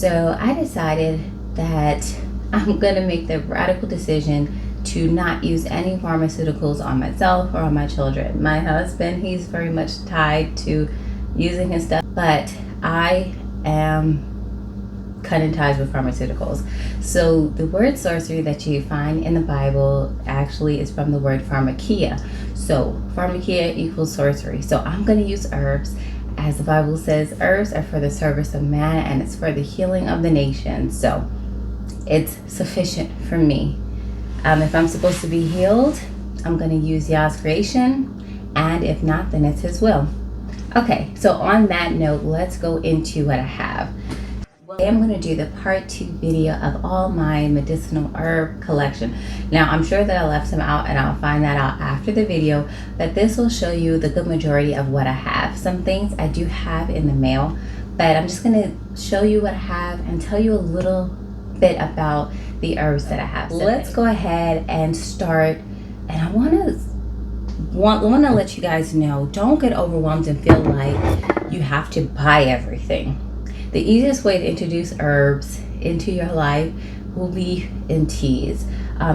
So I decided that I'm gonna make the radical decision to not use any pharmaceuticals on myself or on my children. My husband, he's very much tied to using his stuff, but I am cutting ties with pharmaceuticals. So the word sorcery that you find in the Bible actually is from the word pharmakia. So pharmakia equals sorcery. So I'm going to use herbs. As the Bible says, herbs are for the service of man and it's for the healing of the nation. So it's sufficient for me. If I'm supposed to be healed, I'm going to use Yah's creation, and if not, then it's his will. Okay, so on that note, let's go into what I have. Today I'm going to do the part 2 video of all my medicinal herb collection. Now, I'm sure that I left some out and I'll find that out after the video, but this will show you the good majority of what I have. Some things I do have in the mail, but I'm just going to show you what I have and tell you a little bit about the herbs that I have. So let's go ahead and start. And I want to let you guys know, don't get overwhelmed and feel like you have to buy everything. The easiest way to introduce herbs into your life will be in teas.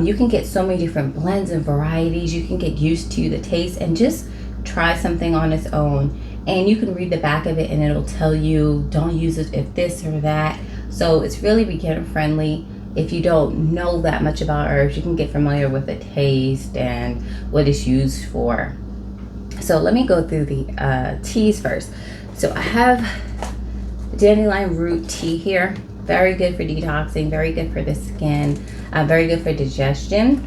You can get so many different blends and varieties. You can get used to the taste and just try something on its own. And you can read the back of it and it'll tell you don't use it if this or that. So it's really beginner friendly. If you don't know that much about herbs, you can get familiar with the taste and what it's used for. So let me go through the teas first. So I have dandelion root tea here. Very good for detoxing, very good for the skin, very good for digestion.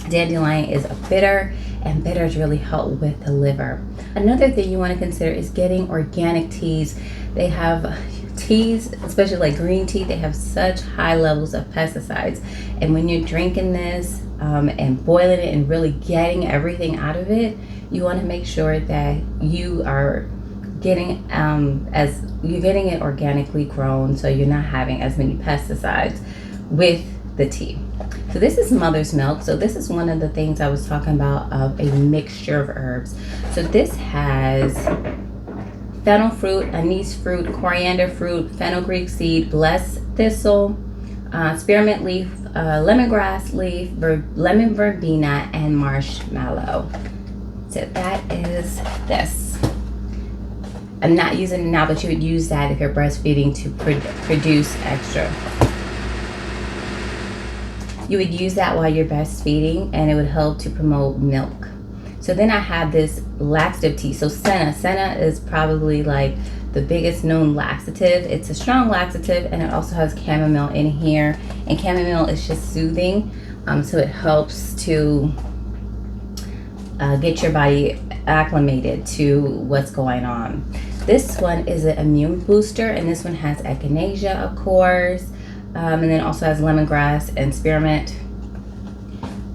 Dandelion is a bitter, and bitters really help with the liver. Another thing you want to consider is getting organic teas. They have teas, especially like green tea, they have such high levels of pesticides, and when you're drinking this and boiling it and really getting everything out of it, you want to make sure that you are getting getting it organically grown, so you're not having as many pesticides with the tea. So this is mother's milk. So this is one of the things I was talking about of a mixture of herbs. So this has fennel fruit, anise fruit, coriander fruit, fenugreek seed, blessed thistle, spearmint leaf, lemongrass leaf, lemon verbena, and marshmallow. So that is this. I'm not using it now, but you would use that if you're breastfeeding to produce extra. You would use that while you're breastfeeding and it would help to promote milk. So then I have this laxative tea. So senna is probably like the biggest known laxative. It's a strong laxative, and it also has chamomile in here. And chamomile is just soothing, so it helps to get your body acclimated to what's going on. This one is an immune booster, and this one has echinacea, of course, and then also has lemongrass and spearmint.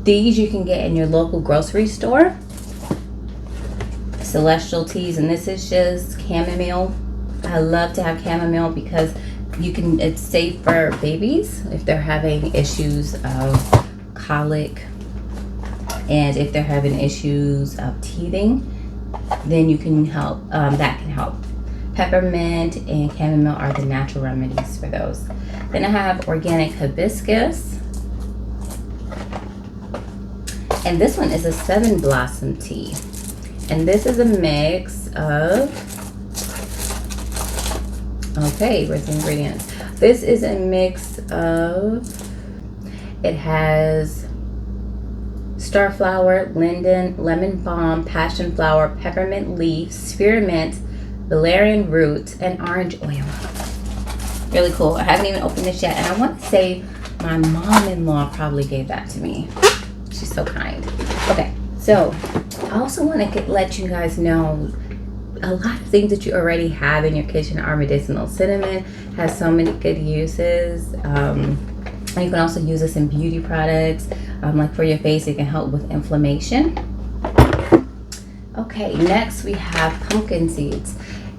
These you can get in your local grocery store. Celestial teas, and this is just chamomile. I love to have chamomile because it's safe for babies if they're having issues of colic, and if they're having issues of teething, then you can help. That can help. Peppermint and chamomile are the natural remedies for those. Then I have organic hibiscus, and this one is a 7 blossom tea. And this is a mix of, okay, where's the ingredients? This is a mix of, it has starflower, linden, lemon balm, passion flower, peppermint leaf, spearmint, valerian root, and orange oil. Really cool. I haven't even opened this yet, and I want to say my mom-in-law probably gave that to me. She's so kind. Okay, so I also want to let you guys know a lot of things that you already have in your kitchen are medicinal. Cinnamon has so many good uses. And you can also use this in beauty products, like for your face. It can help with inflammation. Okay, next we have pumpkin seeds.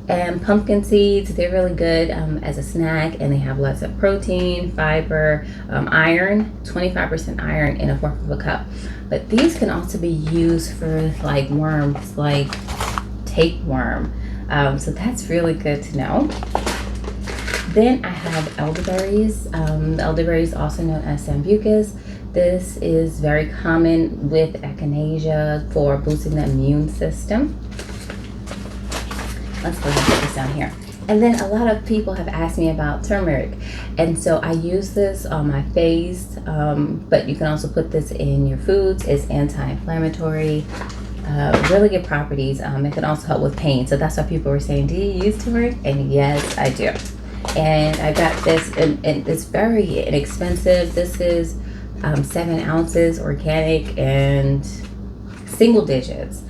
And pumpkin seeds, they're really good as a snack, and they have lots of protein, fiber, iron, 25% iron in a fourth of a cup. But these can also be used for like worms, like tapeworm. So that's really good to know. Then I have elderberries. Elderberries, also known as sambucus. This is very common with echinacea for boosting the immune system. Let's go ahead and put this down here. And then a lot of people have asked me about turmeric. And so I use this on my face, but you can also put this in your foods. It's anti-inflammatory, really good properties. It can also help with pain. So that's why people were saying, do you use turmeric? And yes, I do. And I got this, and it's very inexpensive. This is 7 ounces, organic, and single digits.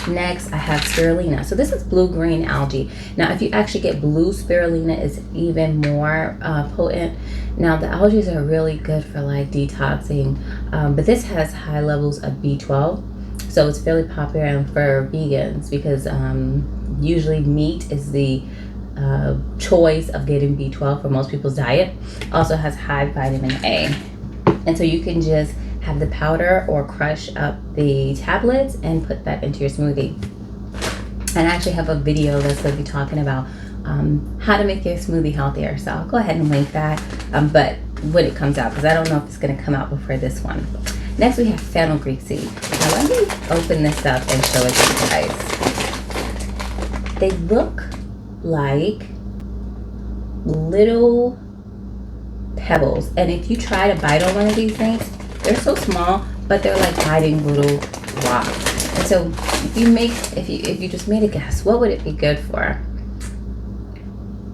Next, I have spirulina. So this is blue-green algae. Now, if you actually get blue spirulina, it's even more potent. Now, the algae are really good for like detoxing, but this has high levels of B12. So it's fairly popular for vegans because usually meat is the choice of getting B12 for most people's diet. Also has high vitamin A. And so you can just have the powder or crush up the tablets and put that into your smoothie. And I actually have a video that's going to be talking about how to make your smoothie healthier. So I'll go ahead and link that, but when it comes out, because I don't know if it's going to come out before this one. Next, we have fenugreek seed. Now let me open this up and show it to you guys. They look like little pebbles, and if you try to bite on one of these things, they're so small, but they're like biting little rocks. And so if you just made a guess, what would it be good for?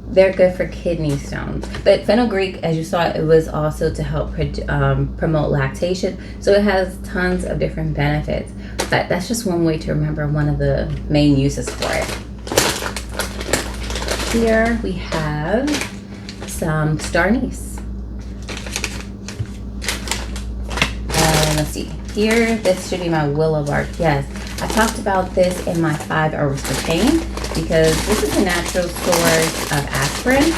They're good for kidney stones. But fenugreek, as you saw, it was also to help promote lactation. So it has tons of different benefits. But that's just one way to remember one of the main uses for it. Here we have some star anise. Let's see. Here, this should be my willow bark. Yes, I talked about this in my 5 herbs for pain because this is a natural source of aspirin.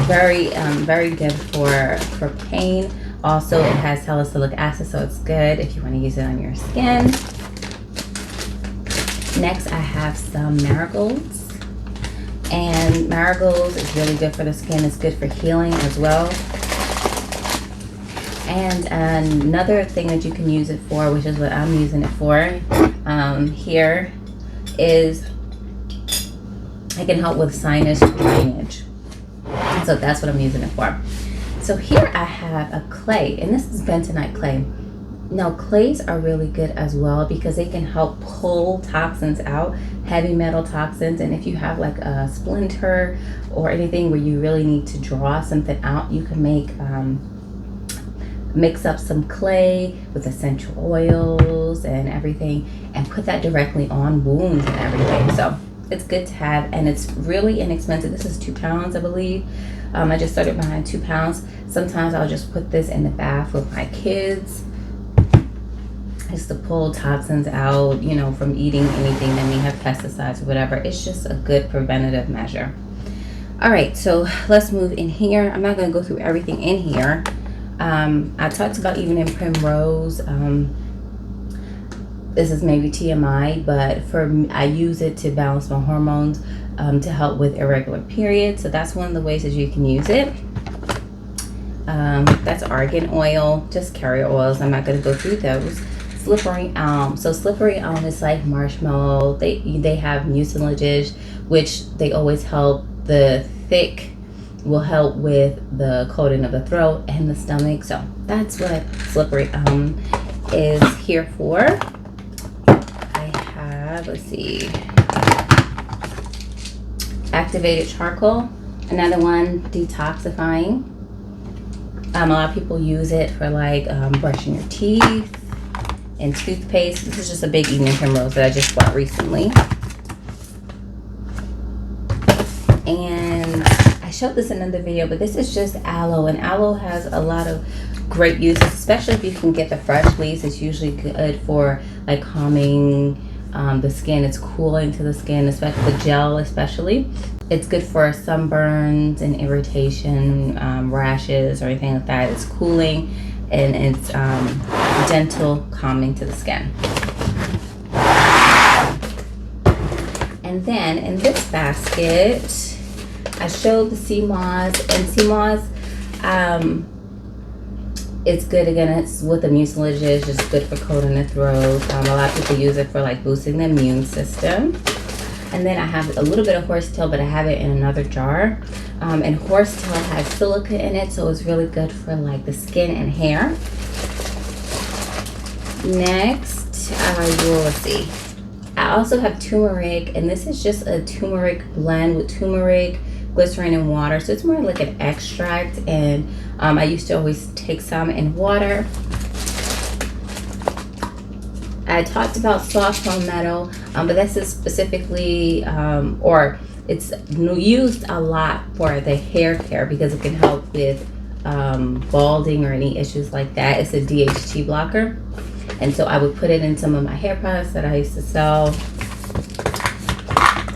Very good for pain. Also, it has salicylic acid, so it's good if you want to use it on your skin. Next, I have some marigolds. And marigolds is really good for the skin. It's good for healing as well. And another thing that you can use it for, which is what I'm using it for, here is it can help with sinus drainage. So that's what I'm using it for. So here I have a clay, and this is bentonite clay. Now clays are really good as well because they can help pull toxins out, heavy metal toxins. And if you have like a splinter or anything where you really need to draw something out, you can mix up some clay with essential oils and everything and put that directly on wounds and everything. So it's good to have, and it's really inexpensive. This is 2 pounds, I believe. I just started buying 2 pounds. Sometimes I'll just put this in the bath with my kids just to pull toxins out, you know, from eating anything that may have pesticides or whatever. It's just a good preventative measure. All right, so let's move in here. I'm not going to go through everything in here. I talked about even in primrose. This is maybe TMI, but I use it to balance my hormones, to help with irregular periods. So that's one of the ways that you can use it. That's argan oil, just carrier oils. I'm not going to go through those. Slippery elm. So slippery elm is like marshmallow. They have mucilages, which they always help. The thick will help with the coating of the throat and the stomach. So that's what slippery elm is here for. I have, let's see, activated charcoal, another one, detoxifying. A lot of people use it for like brushing your teeth and toothpaste. This is just a big evening primrose that I just bought recently. And I showed this in another video, but this is just aloe, and aloe has a lot of great uses, especially if you can get the fresh leaves. It's usually good for like calming the skin. It's cooling to the skin, especially the gel especially. It's good for sunburns and irritation, rashes or anything like that. It's cooling and it's gentle, calming to the skin. And then in this basket, I showed the sea moss, and sea moss, it's good. Again, it's what the mucilage is, just good for cold in the throat. A lot of people use it for like boosting the immune system. And then I have a little bit of horsetail, but I have it in another jar. And horsetail has silica in it, so it's really good for like the skin and hair. Next, let's see. I also have turmeric, and this is just a turmeric blend with turmeric, glycerin, and water. So it's more like an extract, and I used to always take some in water. I talked about soft palmetto, but this is specifically, or it's used a lot for the hair care because it can help with balding or any issues like that. It's a DHT blocker. And so I would put it in some of my hair products that I used to sell.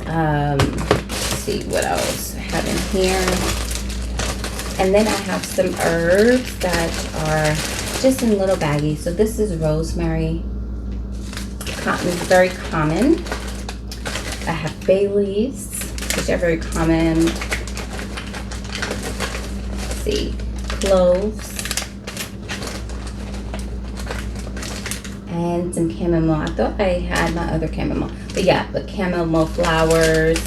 Let's see what else I have in here. And then I have some herbs that are just in little baggies. So this is rosemary. It's very common. I have bay leaves, which are very common. Let's see, cloves, and some chamomile. I thought I had my other chamomile, but yeah, but chamomile flowers.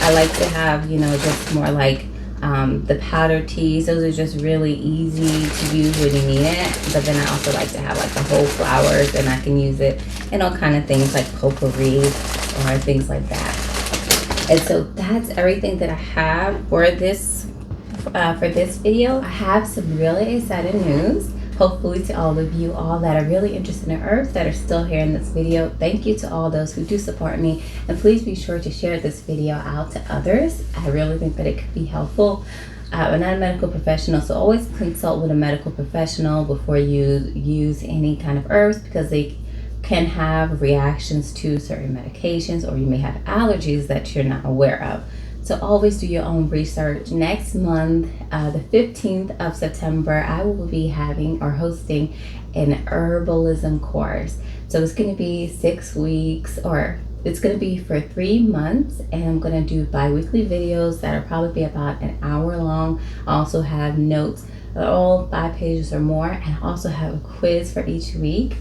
I like to have, you know, just more like the powder teas. Those are just really easy to use when you need it. But then I also like to have like the whole flowers, and I can use it in all kind of things like potpourri or things like that. And so that's everything that I have for this video. I have some really exciting news. Hopefully to all of you all that are really interested in herbs that are still here in this video. Thank you to all those who do support me, and please be sure to share this video out to others. I really think that it could be helpful. I'm not a medical professional, so always consult with a medical professional before you use any kind of herbs, because they can have reactions to certain medications, or you may have allergies that you're not aware of. So always do your own research. Next month, the 15th of September, I will be having or hosting an herbalism course. So it's going to be 6 weeks, or it's going to be for 3 months, and I'm going to do bi-weekly videos that will probably be about an hour long. I also have notes, all 5 pages or more, and I also have a quiz for each week.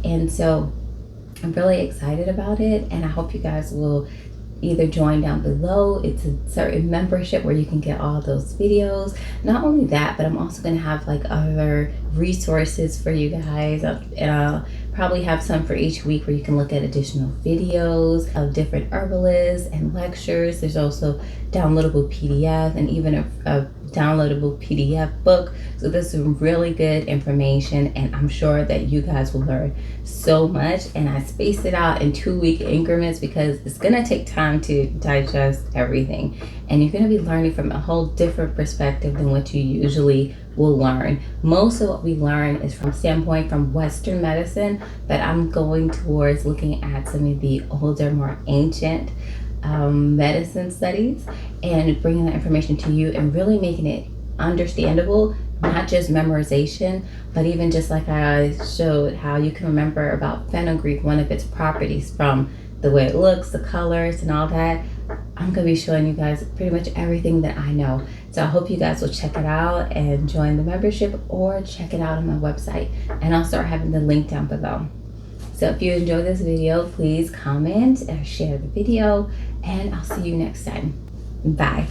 And so I'm really excited about it, and I hope you guys will either join down below. It's a certain membership where you can get all those videos. Not only that, but I'm also going to have like other resources for you guys, and I'll probably have some for each week where you can look at additional videos of different herbalists and lectures. There's also downloadable PDF and even a downloadable PDF book. So this is really good information, and I'm sure that you guys will learn so much. And I spaced it out in 2-week increments because it's gonna take time to digest everything, and you're gonna be learning from a whole different perspective than what you usually will learn. Most of what we learn is from standpoint from Western medicine, but I'm going towards looking at some of the older, more ancient medicine studies, and bringing that information to you and really making it understandable, not just memorization, but even just like I showed how you can remember about fenugreek, one of its properties, from the way it looks, the colors, and all that. I'm going to be showing you guys pretty much everything that I know. So I hope you guys will check it out and join the membership, or check it out on my website, and I'll start having the link down below. So if you enjoyed this video, please comment or share the video, and I'll see you next time. Bye.